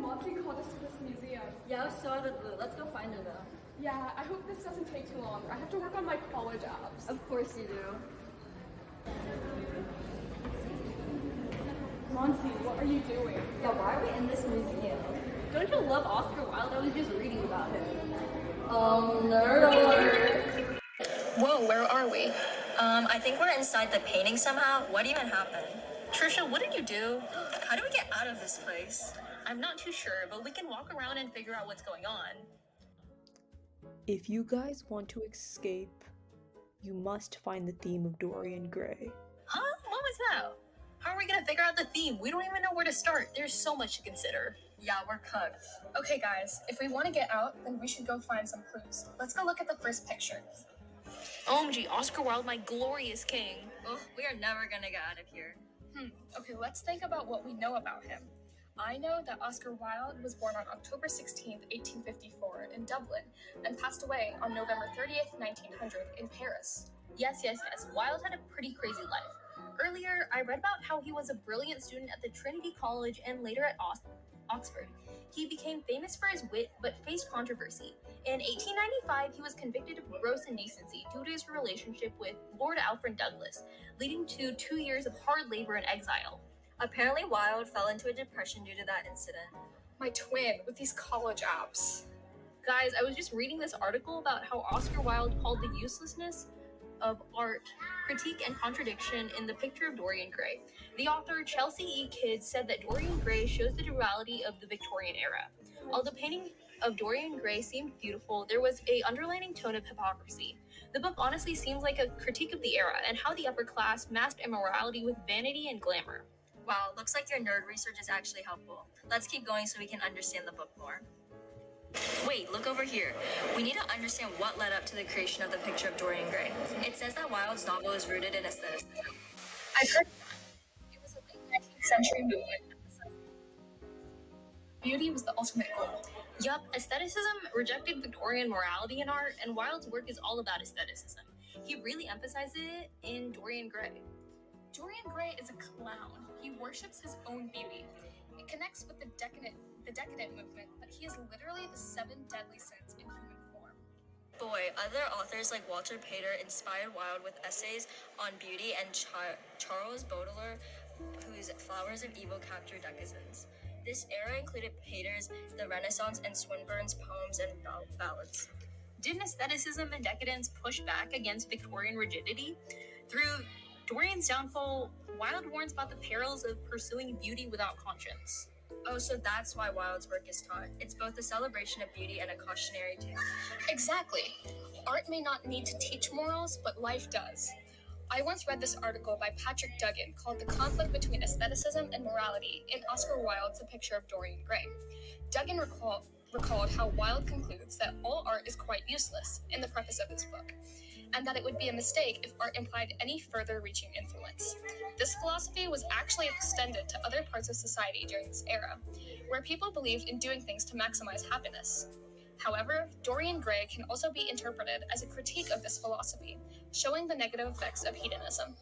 Monty called us to this museum. Yeah, I was so out of the blue. Let's go find her though. Yeah, I hope this doesn't take too long. I have to work on my college apps. Of course you do. Monty, what are you doing? Yeah, why are we in this museum? Don't you love Oscar Wilde? I was just reading about him. Nerd alert! Whoa, where are we? I think we're inside the painting somehow. What even happened? Trisha, what did you do? How do we get out of this place? I'm not too sure, but we can walk around and figure out what's going on. If you guys want to escape, you must find the theme of Dorian Gray. Huh? What was that? How are we gonna figure out the theme? We don't even know where to start. There's so much to consider. Yeah, we're cooked. Okay, guys, if we want to get out, then we should go find some clues. Let's go look at the first picture. OMG, Oscar Wilde, my glorious king. Oh, we are never gonna get out of here. Okay, let's think about what we know about him. I know that Oscar Wilde was born on October 16th, 1854 in Dublin and passed away on November 30th, 1900 in Paris. Yes. Wilde had a pretty crazy life. Earlier, I read about how he was a brilliant student at the Trinity College and later at Oxford. He became famous for his wit, but faced controversy. In 1895, he was convicted of gross indecency due to his relationship with Lord Alfred Douglas, leading to 2 years of hard labor and exile. Apparently, Wilde fell into a depression due to that incident. My twin with these college apps. Guys, I was just reading this article about how Oscar Wilde called the uselessness of art, critique, and contradiction in The Picture of Dorian Gray. The author, Chelsea E. Kidd, said that Dorian Gray shows the duality of the Victorian era. Although the painting of Dorian Gray seemed beautiful, there was an underlining tone of hypocrisy. The book honestly seems like a critique of the era and how the upper class masked immorality with vanity and glamour. Wow, looks like your nerd research is actually helpful. Let's keep going so we can understand the book more. Wait, look over here. We need to understand what led up to the creation of The Picture of Dorian Gray. It says that Wilde's novel is rooted in aestheticism. I've heard it was a late 19th century movement. Beauty was the ultimate goal. Yup, aestheticism rejected Victorian morality in art, and Wilde's work is all about aestheticism. He really emphasizes it in Dorian Gray. Dorian Gray is a clown. He worships his own beauty. It connects with the decadent movement, but he is literally the 7 deadly sins in human form. Boy, other authors like Walter Pater inspired Wilde with essays on beauty, and Charles Baudelaire, whose Flowers of Evil captured decadence. This era included Pater's The Renaissance and Swinburne's poems and ballads. Didn't aestheticism and decadence push back against Victorian rigidity? Through Dorian's downfall, Wilde warns about the perils of pursuing beauty without conscience. Oh, so that's why Wilde's work is taught. It's both a celebration of beauty and a cautionary tale. Exactly. Art may not need to teach morals, but life does. I once read this article by Patrick Duggan called The Conflict Between Aestheticism and Morality in Oscar Wilde's The Picture of Dorian Gray. Duggan recalled how Wilde concludes that all art is quite useless in the preface of his book, and that it would be a mistake if art implied any further reaching influence. This philosophy was actually extended to other parts of society during this era, where people believed in doing things to maximize happiness. However, Dorian Gray can also be interpreted as a critique of this philosophy, showing the negative effects of hedonism.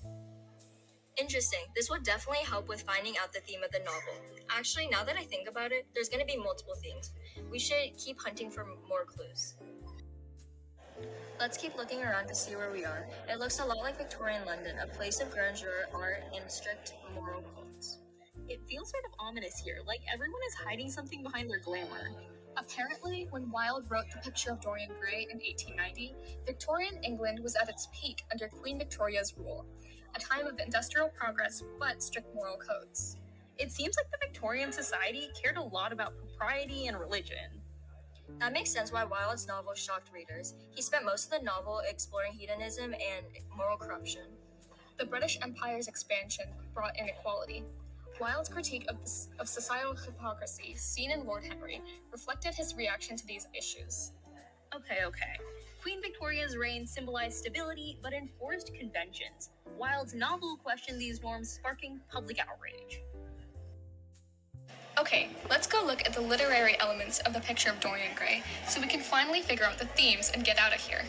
Interesting. This would definitely help with finding out the theme of the novel. Actually, now that I think about it, there's going to be multiple themes. We should keep hunting for more clues. Let's keep looking around to see where we are. It looks a lot like Victorian London, a place of grandeur, art, and strict moral codes. It feels sort of ominous here, like everyone is hiding something behind their glamour. Apparently, when Wilde wrote The Picture of Dorian Gray in 1890, Victorian England was at its peak under Queen Victoria's rule, a time of industrial progress but strict moral codes. It seems like the Victorian society cared a lot about propriety and religion. That makes sense why Wilde's novel shocked readers. He spent most of the novel exploring hedonism and moral corruption. The British Empire's expansion brought inequality. Wilde's critique of societal hypocrisy, seen in Lord Henry, reflected his reaction to these issues. Okay. Queen Victoria's reign symbolized stability, but enforced conventions. Wilde's novel questioned these norms, sparking public outrage. Okay, let's go look at the literary elements of The Picture of Dorian Gray, so we can finally figure out the themes and get out of here.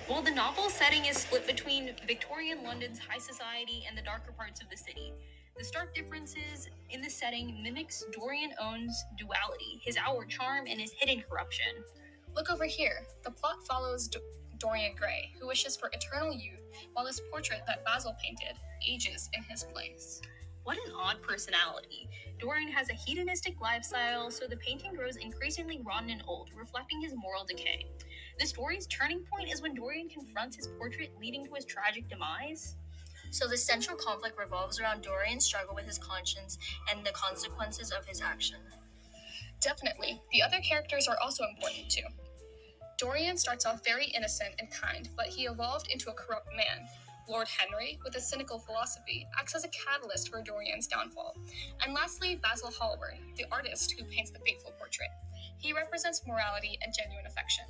Well, the novel's setting is split between Victorian London's high society and the darker parts of the city. The stark differences in the setting mimics Dorian Owen's duality, his outward charm and his hidden corruption. Look over here. The plot follows Dorian Gray, who wishes for eternal youth, while his portrait that Basil painted ages in his place. What an odd personality. Dorian has a hedonistic lifestyle, so the painting grows increasingly rotten and old, reflecting his moral decay. The story's turning point is when Dorian confronts his portrait, leading to his tragic demise. So the central conflict revolves around Dorian's struggle with his conscience and the consequences of his action. Definitely. The other characters are also important too. Dorian starts off very innocent and kind, but he evolved into a corrupt man. Lord Henry, with a cynical philosophy, acts as a catalyst for Dorian's downfall. And lastly, Basil Hallward, the artist who paints the faithful portrait. He represents morality and genuine affection.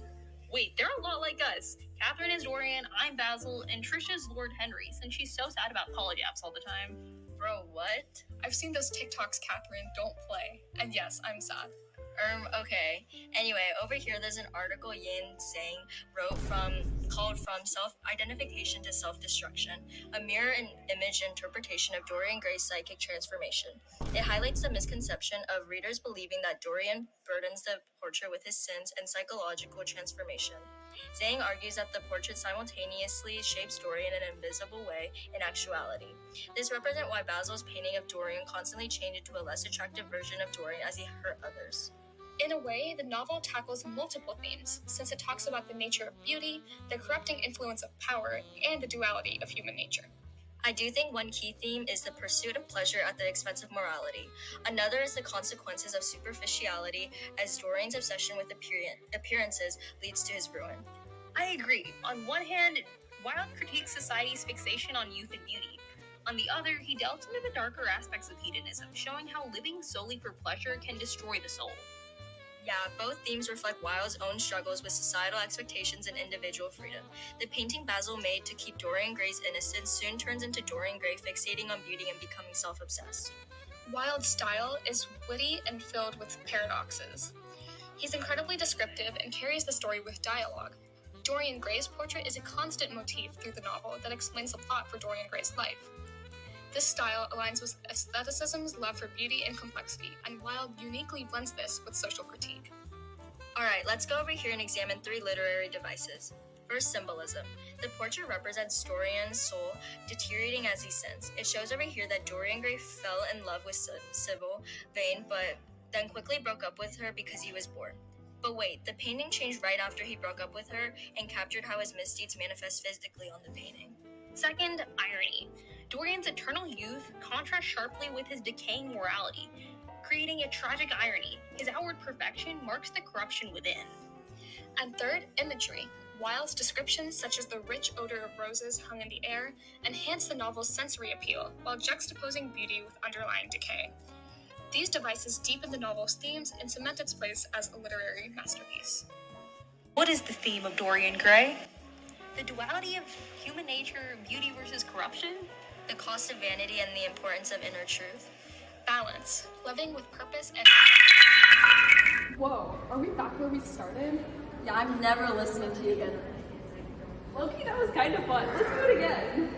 Wait, they're a lot like us. Catherine is Dorian, I'm Basil, and Trisha's Lord Henry, since she's so sad about college apps all the time. Bro, what? I've seen those TikToks, Catherine, don't play. And yes, I'm sad. Okay. Anyway, over here there's an article Yin Sang wrote called From Self-Identification to Self-Destruction, a mirror and image interpretation of Dorian Gray's psychic transformation. It highlights the misconception of readers believing that Dorian burdens the portrait with his sins and psychological transformation. Zhang argues that the portrait simultaneously shapes Dorian in an invisible way in actuality. This represents why Basil's painting of Dorian constantly changed into a less attractive version of Dorian as he hurt others. In a way, the novel tackles multiple themes, since it talks about the nature of beauty, the corrupting influence of power, and the duality of human nature. I do think one key theme is the pursuit of pleasure at the expense of morality. Another is the consequences of superficiality, as Dorian's obsession with appearances leads to his ruin. I agree. On one hand, Wilde critiques society's fixation on youth and beauty. On the other, he delves into the darker aspects of hedonism, showing how living solely for pleasure can destroy the soul. Yeah, both themes reflect Wilde's own struggles with societal expectations and individual freedom. The painting Basil made to keep Dorian Gray's innocence soon turns into Dorian Gray fixating on beauty and becoming self-obsessed. Wilde's style is witty and filled with paradoxes. He's incredibly descriptive and carries the story with dialogue. Dorian Gray's portrait is a constant motif through the novel that explains the plot for Dorian Gray's life. This style aligns with aestheticism's love for beauty and complexity, and Wilde uniquely blends this with social critique. Alright, let's go over here and examine 3 literary devices. First, symbolism. The portrait represents Dorian's soul deteriorating as he sins. It shows over here that Dorian Gray fell in love with Sybil Vane, but then quickly broke up with her because he was bored. But wait, the painting changed right after he broke up with her and captured how his misdeeds manifest physically on the painting. Second, irony. Dorian's eternal youth contrasts sharply with his decaying morality, creating a tragic irony. His outward perfection marks the corruption within. And third, imagery. Wilde's descriptions, such as the rich odor of roses hung in the air, enhance the novel's sensory appeal while juxtaposing beauty with underlying decay. These devices deepen the novel's themes and cement its place as a literary masterpiece. What is the theme of Dorian Gray? The duality of human nature, beauty versus corruption? The cost of vanity and the importance of inner truth. Balance, loving with purpose and... Whoa, are we back where we started? Yeah, I'm never listening to you again. Loki, that was kind of fun. Let's do it again.